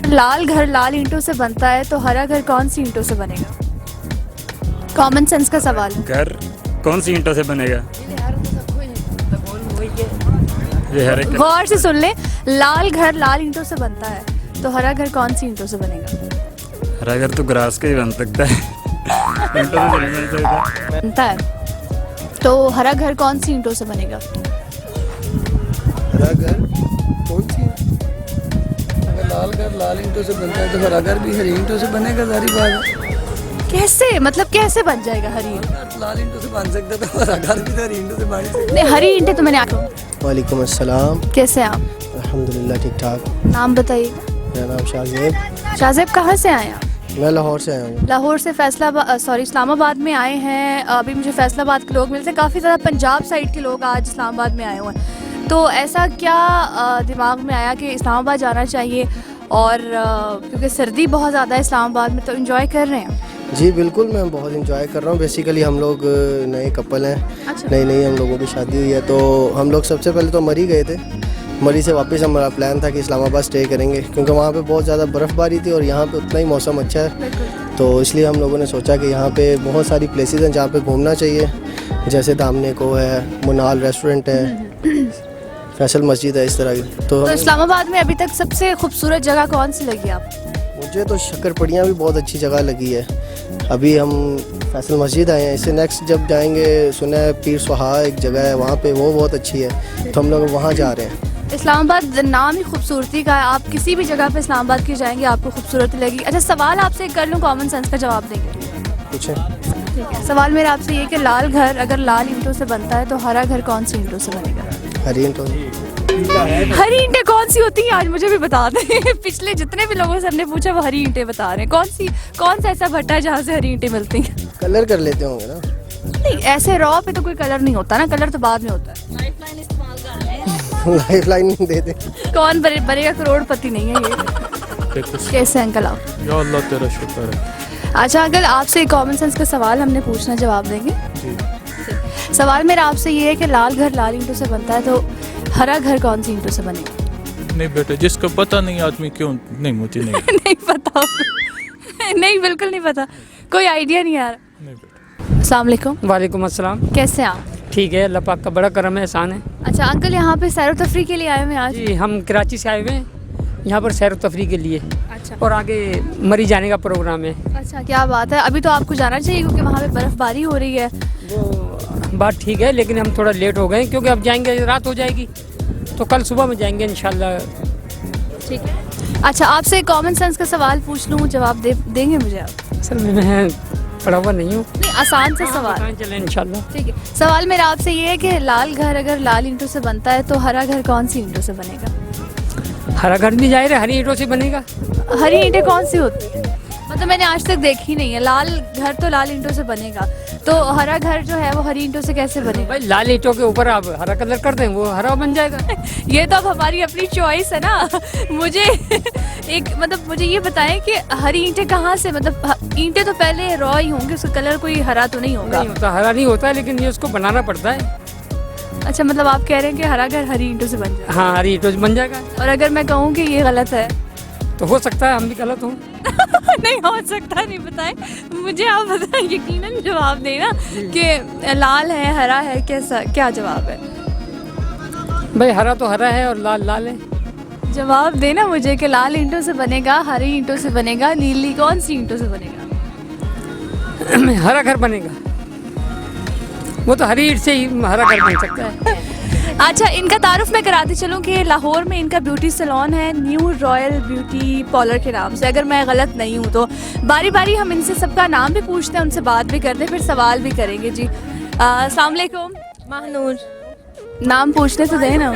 लाल घर लाल ईंटों से बनता है तो हरा घर कौन सी ईंटों से बनेगा? कॉमन सेंस का सवाल है। घर कौन सी ईंटों से बनेगा? ये हर एक गौर से सुन ले, लाल घर लाल ईंटों से बनता है तो हरा घर कौन सी ईंटों से बनेगा? हरा घर तो ग्रास का ही बन सकता है। ईंटों से नहीं बन सकता। बनता है तो हरा घर कौन सी ईंटों से बनेगा? हरा घर कौन सी? अगर लाल घर लाल ईंटों से बनता है तो हरा घर भी हरी ईंटों से बनेगा, सारी बात। कैसे, मतलब कैसे बन जाएगा हरी ईंट? लाल ईंटों से बन सकता है तो हरा घर भी हरी ईंटों से बन सकता नहीं, हरी ईंटें तो मैंने वालेकुम अस्सलाम। कैसे हैं आप? अल्हम्दुलिल्लाह ठीक ठाक। नाम बताइए। मेरा नाम शाहजेब। शाहजेब, कहाँ से आए आप? मैं लाहौर से आया हूँ। लाहौर से इस्लामाबाद में आए हैं। अभी मुझे फैसलाबाद के लोग मिलते हैं, काफ़ी ज़्यादा पंजाब साइड के लोग आज इस्लामाबाद में आए हुए हैं। तो ऐसा क्या दिमाग में आया कि इस्लामाबाद जाना चाहिए? और क्योंकि सर्दी बहुत ज़्यादा है इस्लामाबाद में, तो एंजॉय कर रहे हैं? जी बिल्कुल, मैं बहुत इंजॉय कर रहा हूँ। बेसिकली हम लोग नए कपल हैं। अच्छा। नई हम लोगों की शादी हुई है, तो हम लोग सबसे पहले तो मरी गए थे। मरी से वापस हमारा प्लान था कि इस्लामाबाद स्टे करेंगे, क्योंकि वहाँ पे बहुत ज़्यादा बर्फ़बारी थी और यहाँ पे उतना ही मौसम अच्छा है। तो इसलिए हम लोगों ने सोचा कि यहाँ पे बहुत सारी प्लेसेस हैं जहाँ पे घूमना चाहिए, जैसे दामने को है, मुनाल रेस्टोरेंट है, फैसल मस्जिद है, इस तरह की। तो इस्लामाबाद में अभी तक सबसे खूबसूरत जगह कौन सी लगी आपको? मुझे तो शक्करपड़ियाँ भी बहुत अच्छी जगह लगी है। अभी हम फैसल मस्जिद आए हैं, इससे नेक्स्ट जब जाएंगे सुना है पीर सुहा एक जगह है वहाँ पे, वो बहुत अच्छी है, तो हम लोग वहाँ जा रहे हैं। इस्लामाबाद नाम ही खूबसूरती का है। आप किसी भी जगह पे इस्लामाबाद की जाएंगे आपको खूबसूरती लगेगी। अच्छा, सवाल आपसे कर लूँ, कॉमन सेंस का जवाब देंगे? पूछें। ठीक है, सवाल मेरा आपसे ये कि लाल घर अगर लाल ईंटों से बनता है तो हरा घर कौन सी ईंटों से बनेगा? हरी ईंटों। हरी ईंटें कौन सी होती हैं आज मुझे भी बता दें। पिछले जितने भी लोगों से हमने पूछा वो हरी ईंटें बता रहे हैं। कौन सा ऐसा भट्टा है जहाँ से हरी ईंटें मिलती हैं? कलर कर लेते होंगे ना। नहीं, ऐसे रॉ पे तो कोई कलर नहीं होता ना, कलर तो बाद में होता है। लाइफ लाइन दे दे। कौन बनेगा करोड़पति नहीं है ये। कैसे अंकल आप? या अल्लाह तेरा शुक्र है। अच्छा अंकल, आपसे कॉमन सेंस का सवाल हमने पूछना, जवाब देंगे? जी। सवाल मेरा आपसे ये है कि लाल घर लाल ईंटों से बनता है तो हरा घर कौन सी ईंटों से बनेगा? नहीं बेटा, जिसको पता नहीं आदमी क्यों नहीं मुझे नहीं। नहीं पता। नहीं, बिल्कुल नहीं पता, कोई आइडिया नहीं आ रहा। नहीं बेटा। अस्सलाम वालेकुम। वालेकुम अस्सलाम। कैसे हैं आप? ठीक है, अल्लाह पाक का बड़ा करम है, एहसान है। अच्छा अंकल, यहाँ पे सैर व तफरी के लिए आए हुए हैं आज? जी, हम कराची से आए हुए हैं यहाँ पर सैर व तफरी के लिए, अच्छा। और आगे मरी जाने का प्रोग्राम है। अच्छा, क्या बात है। अभी तो आपको जाना चाहिए क्योंकि वहाँ पे बर्फ़बारी हो रही है। वो बात ठीक है, लेकिन हम थोड़ा लेट हो गए क्योंकि अब जाएंगे रात हो जाएगी, तो कल सुबह में जाएंगे इंशाल्लाह। ठीक है। अच्छा, आपसे कॉमन सेंस का सवाल पूछ लूँ, जवाब देंगे मुझे आप? असल में मैं पढ़ा हुआ नहीं हूँ। नहीं, आसान से सवाल। चले इंशाल्लाह। ठीक है, सवाल मेरा आपसे ये है कि लाल घर अगर लाल ईंटों से बनता है तो हरा घर कौन सी ईंटों से बनेगा? हरा घर भी जाहिर है हरी ईंटों से बनेगा। हरी ईंटें कौन सी होती है? मतलब मैंने आज तक देखी नहीं है। लाल घर तो लाल ईंटों से बनेगा, तो हरा घर जो है वो हरी ईंटों से कैसे बनेगा? भाई लाल ईंटों के ऊपर आप हरा कलर कर दें, वो हरा बन जाएगा। ये तो अब हमारी अपनी चॉइस है ना। मुझे मुझे ये बताएं कि हरी ईंटें कहाँ से, मतलब ईंटें तो पहले रॉ ही होंगे, उसका कलर कोई हरा तो नहीं होगा? नहीं होता, हरा नहीं होता, लेकिन ये उसको बनाना पड़ता है। अच्छा, मतलब आप कह रहे हैं कि हरा घर हरी ईंटों से बन जाएगा? हाँ, हरी ईंटों से बन जाएगा। और अगर मैं कहूँ कि ये गलत है तो हो सकता है हम भी गलत हों। नहीं हो सकता, नहीं बताएं मुझे, आप बताएं, यकीनन जवाब देना कि लाल है हरा है, कैसा क्या जवाब है? भाई हरा तो हरा है और लाल लाल है। जवाब देना मुझे कि लाल ईंटों से बनेगा, हरी ईंटों से बनेगा, नीली कौन सी ईंटों से बनेगा? हरा घर बनेगा, वो तो हरी ईंट से ही हरा घर बन सकता है। अच्छा, इनका तारुफ मैं कराती चलूँ कि लाहौर में इनका ब्यूटी सैलून है न्यू रॉयल ब्यूटी पार्लर के नाम से, अगर मैं गलत नहीं हूँ तो। बारी बारी हम इनसे सबका नाम भी पूछते हैं, उनसे बात भी करते हैं, फिर सवाल भी करेंगे। जी, अस्सलाम वालेकुम। महनूर। नाम पूछने तो दें ना।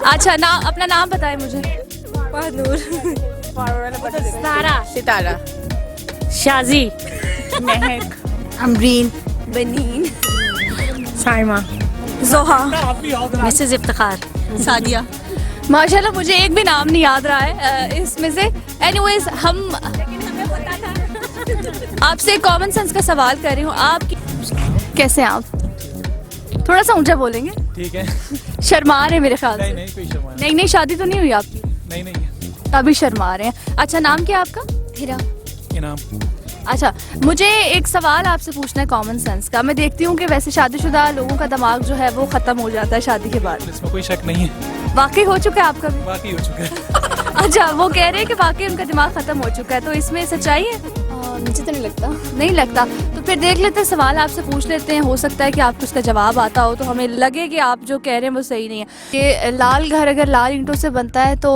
अच्छा, अपना नाम बताएं मुझे। महनूर। सितारा। शाजी। महक। अमरीन। बनीन। साइमा। जोहा। मिसेस इफ्तिखार। सादिया। माशाल्लाह, मुझे एक भी नाम नहीं याद रहा है इसमें से। एनीवेज, हम आपसे कॉमन सेंस का सवाल कर रही हूँ। आप कैसे हैं आप? थोड़ा सा ऊंचा बोलेंगे? ठीक है। शर्मा रहे हैं मेरे ख्याल नहीं से। नहीं कोई शर्मा नहीं नहीं, शादी तो नहीं हुई आपकी? नहीं नहीं। अभी शर्मा रहे हैं। अच्छा, नाम क्या है आपका? हिरा। इनाम। अच्छा, मुझे एक सवाल आपसे पूछना है कॉमन सेंस का। मैं देखती हूँ कि वैसे शादीशुदा लोगों का दिमाग जो है वो ख़त्म हो जाता है शादी के बाद। इसमें कोई शक नहीं है, वाकई हो चुका है आपका भी? बाकी हो चुका है। अच्छा, वो कह रहे हैं कि वाकई उनका दिमाग ख़त्म हो चुका है, तो इसमें सच्चाई है? मुझे तो नहीं लगता। नहीं लगता? तो फिर देख लेते हैं, सवाल आपसे पूछ लेते हैं, हो सकता है कि आपको उसका जवाब आता हो तो हमें लगे कि आप जो कह रहे हैं वो सही नहीं है। कि लाल घर अगर लाल ईंटों से बनता है तो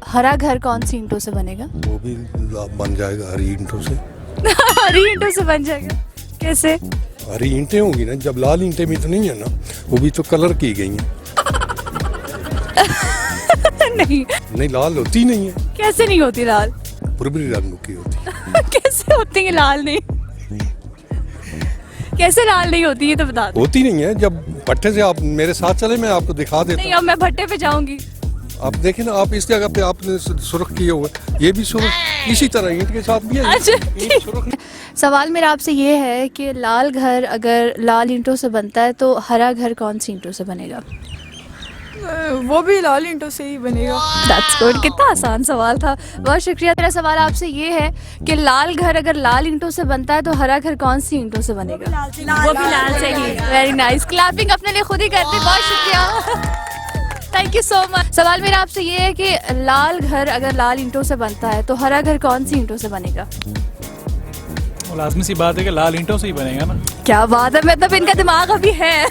हरा घर कौन सी ईंटों से बनेगा? वो भी बन जाएगा हरी ईंटों से। हरी ईंटों से बन जाएगा? कैसे? हरी ईंटें होंगी ना, जब लाल ईंटें भी तो नहीं है ना, वो भी तो कलर की गई हैं। नहीं। नहीं, लाल होती नहीं है, कैसे नहीं होती लाल? बुरबरी रंग की होती है। कैसे होती है लाल नहीं? कैसे लाल नहीं होती है तो बता दो। होती नहीं है, जब भट्टे से आप मेरे साथ चले मैं आपको दिखा देता नहीं, हूँ। अब मैं भट्टे पे जाऊंगी। आप देखें ना, आप इस जगह पे आपने सुर्ख किए हुए, ये भी सुर्ख इसी तरह ईंट के साथ भी है। अच्छा, ईंट सुर्ख। सवाल मेरा आपसे ये है कि लाल घर अगर लाल ईंटों से बनता है तो हरा घर कौन सी ईंटों से बनेगा? वो भी लाल ईंटों से ही बनेगा। That's good। कितना आसान सवाल था, बहुत शुक्रिया। मेरा सवाल आपसे ये है कि लाल घर अगर लाल ईंटों से बनता है तो हरा घर कौन सी ईंटों से बनेगा? वो भी लाल से ही। Very nice. क्लैपिंग अपने लिए खुद ही करते, बहुत शुक्रिया। Thank you so much. सवाल मेरा आपसे ये है कि लाल घर अगर लाल ईंटों से बनता है तो हरा घर कौन सी ईंटों से बनेगा? लाजमी सी बात है कि लाल ईंटों से ही बनेगा ना। क्या बात है, मतलब इनका दिमाग अभी है।